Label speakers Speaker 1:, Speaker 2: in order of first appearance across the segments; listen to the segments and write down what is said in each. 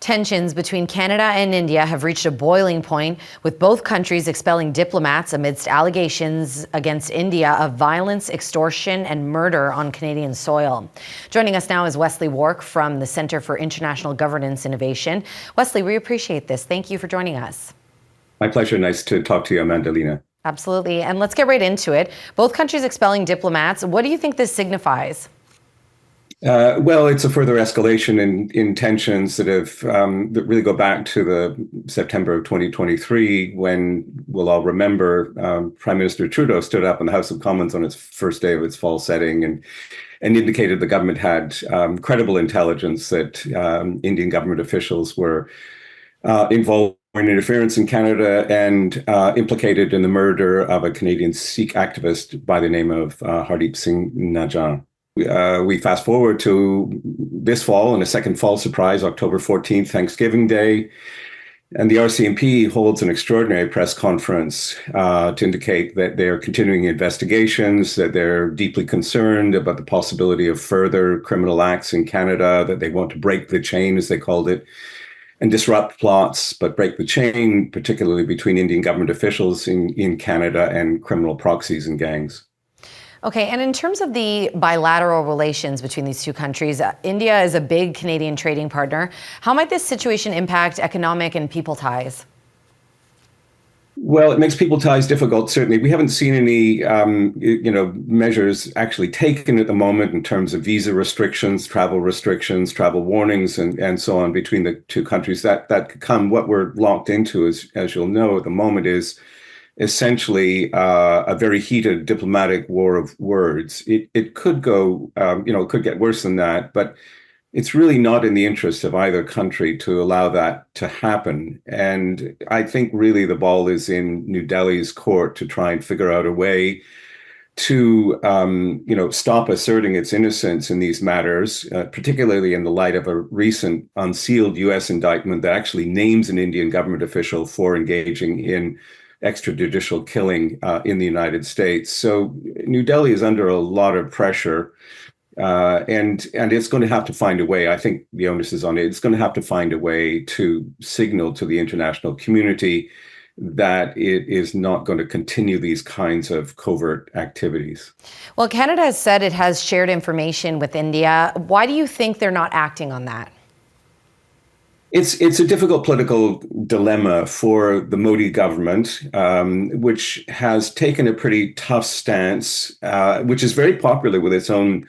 Speaker 1: Tensions between Canada and India have reached a boiling point, with both countries expelling diplomats amidst allegations against India of violence, extortion, and murder on Canadian soil. Joining us now is Wesley Wark from the Centre for International Governance Innovation. Wesley, we appreciate this. Thank you for joining us.
Speaker 2: My pleasure. Nice to talk to you, Amandalina.
Speaker 1: Absolutely. And let's get right into it. Both countries expelling diplomats. What do you think this signifies?
Speaker 2: Well, it's a further escalation in tensions that that really go back to the September of 2023, when we'll all remember Prime Minister Trudeau stood up in the House of Commons on its first day of its fall setting and indicated the government had credible intelligence that Indian government officials were involved in interference in Canada and implicated in the murder of a Canadian Sikh activist by the name of Hardeep Singh Nijjar. We fast forward to this fall, and a second fall surprise, October 14th, Thanksgiving Day, and the RCMP holds an extraordinary press conference to indicate that they're continuing investigations, that they're deeply concerned about the possibility of further criminal acts in Canada, that they want to break the chain, as they called it, and disrupt plots, but break the chain, particularly between Indian government officials in Canada and criminal proxies and gangs.
Speaker 1: Okay, and in terms of the bilateral relations between these two countries, India is a big Canadian trading partner. How might this situation impact economic and people ties?
Speaker 2: Well, it makes people ties difficult, certainly. We haven't seen any, measures actually taken at the moment in terms of visa restrictions, travel warnings, and so on between the two countries. That could come. What we're locked into, as you'll know, at the moment is essentially a very heated diplomatic war of words. It could go, it could get worse than that, but it's really not in the interest of either country to allow that to happen. And I think really the ball is in New Delhi's court to try and figure out a way to, stop asserting its innocence in these matters, particularly in the light of a recent unsealed U.S. indictment that actually names an Indian government official for engaging in extrajudicial killing in the United States. So New Delhi is under a lot of pressure, and it's going to have to find a way. I think the onus is on it. It's going to have to find a way to signal to the international community that it is not going to continue these kinds of covert activities.
Speaker 1: Well, Canada has said it has shared information with India. Why do you think they're not acting on that?
Speaker 2: It's a difficult political dilemma for the Modi government, which has taken a pretty tough stance, which is very popular with its own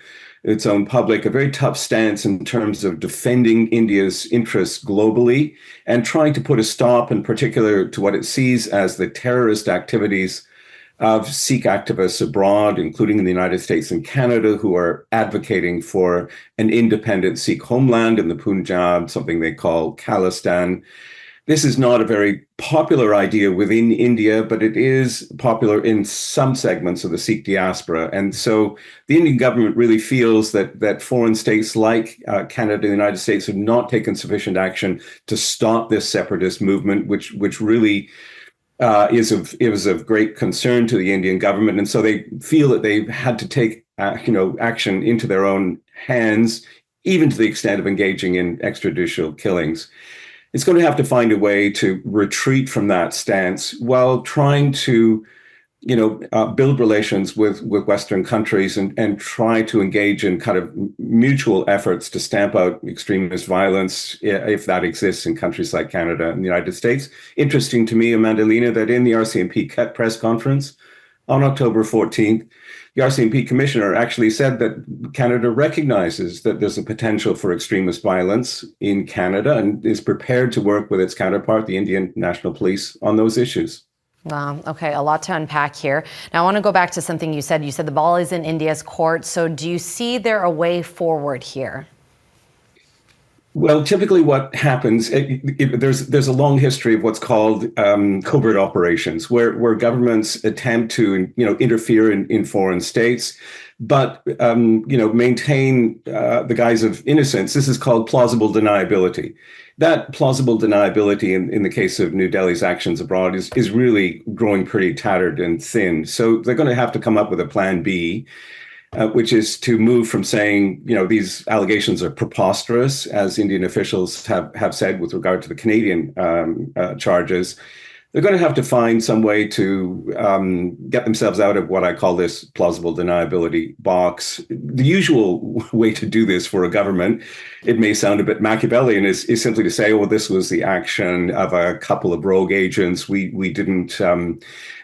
Speaker 2: public, a very tough stance in terms of defending India's interests globally and trying to put a stop, in particular, to what it sees as the terrorist activities of Sikh activists abroad, including in the United States and Canada, who are advocating for an independent Sikh homeland in the Punjab, something they call Khalistan. This is not a very popular idea within India, but it is popular in some segments of the Sikh diaspora. And so the Indian government really feels that foreign states like Canada and the United States have not taken sufficient action to stop this separatist movement, which really is of great concern to the Indian government. And so they feel that they've had to take action into their own hands, even to the extent of engaging in extrajudicial killings. It's going to have to find a way to retreat from that stance while trying to build relations with Western countries and try to engage in kind of mutual efforts to stamp out extremist violence, if that exists in countries like Canada and the United States. Interesting to me, Amandalina, that in the RCMP press conference on October 14th, the RCMP commissioner actually said that Canada recognizes that there's a potential for extremist violence in Canada and is prepared to work with its counterpart, the Indian National Police, on those issues.
Speaker 1: Wow. Okay. A lot to unpack here. Now, I want to go back to something you said. You said the ball is in India's court. So do you see there a way forward here?
Speaker 2: Well, typically what happens, there's a long history of what's called covert operations, where governments attempt to interfere in foreign states, but maintain the guise of innocence. This is called plausible deniability. That plausible deniability in the case of New Delhi's actions abroad is really growing pretty tattered and thin. So they're going to have to come up with a plan B. which is to move from saying, these allegations are preposterous, as Indian officials have said with regard to the Canadian charges. They're going to have to find some way to get themselves out of what I call this plausible deniability box. The usual way to do this for a government, it may sound a bit Machiavellian, is simply to say, oh, this was the action of a couple of rogue agents. We didn't,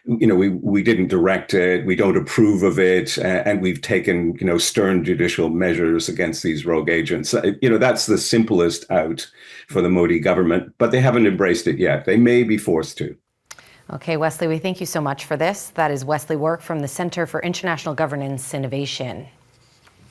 Speaker 2: we didn't direct it. We don't approve of it, and we've taken, stern judicial measures against these rogue agents. That's the simplest out for the Modi government, but they haven't embraced it yet. They may be forced to.
Speaker 1: Okay, Wesley, we thank you so much for this. That is Wesley Work from the Center for International Governance Innovation.